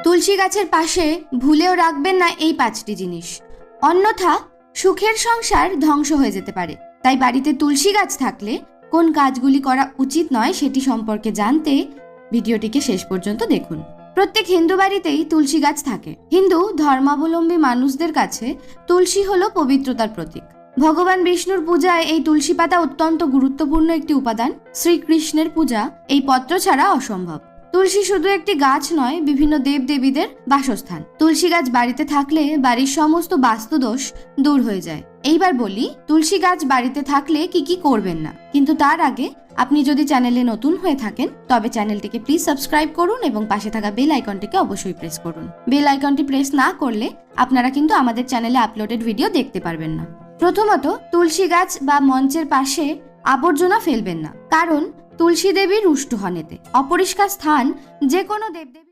তুলসী গাছের পাশে ভুলেও রাখবেন না এই 5টি জিনিস, অন্যথা সুখের সংসার ধ্বংস হয়ে যেতে পারে। তাই বাড়িতে তুলসী গাছ থাকলে কোন কাজগুলি করা উচিত নয় সেটি সম্পর্কে জানতে ভিডিওটিকে শেষ পর্যন্ত দেখুন। প্রত্যেক হিন্দু বাড়িতেই তুলসী গাছ থাকে। হিন্দু ধর্মাবলম্বী মানুষদের কাছে তুলসী হলো পবিত্রতার প্রতীক। ভগবান বিষ্ণুর পূজায় এই তুলসী পাতা অত্যন্ত গুরুত্বপূর্ণ একটি উপাদান। শ্রীকৃষ্ণের পূজা এই পত্র ছাড়া অসম্ভব। তুলসী শুধু একটি গাছ নয়, বিভিন্ন দেবদেবীদের বাসস্থান। তুলসী গাছ বাড়িতে থাকলে বাড়ির সমস্ত বাস্তুদোষ দূর হয়ে যায়। এইবার বলি তুলসী গাছ বাড়িতে থাকলে কি কি করবেন না। কিন্তু তার আগে আপনি যদি চ্যানেলে নতুন হয়ে থাকেন তবে চ্যানেলটিকে প্লিজ সাবস্ক্রাইব করুন এবং পাশে থাকা বেল আইকনটিকে অবশ্যই প্রেস করুন। বেল আইকনটি প্রেস না করলে আপনারা কিন্তু আমাদের চ্যানেলে আপলোডেড ভিডিও দেখতে পারবেন না। প্রথমত, তুলসী গাছ বা মঞ্চের পাশে আবর্জনা ফেলবেন না, কারণ তুলসী দেবী রুষ্ট হন এতে। অপরিষ্কার স্থান যে কোনো দেবদেবী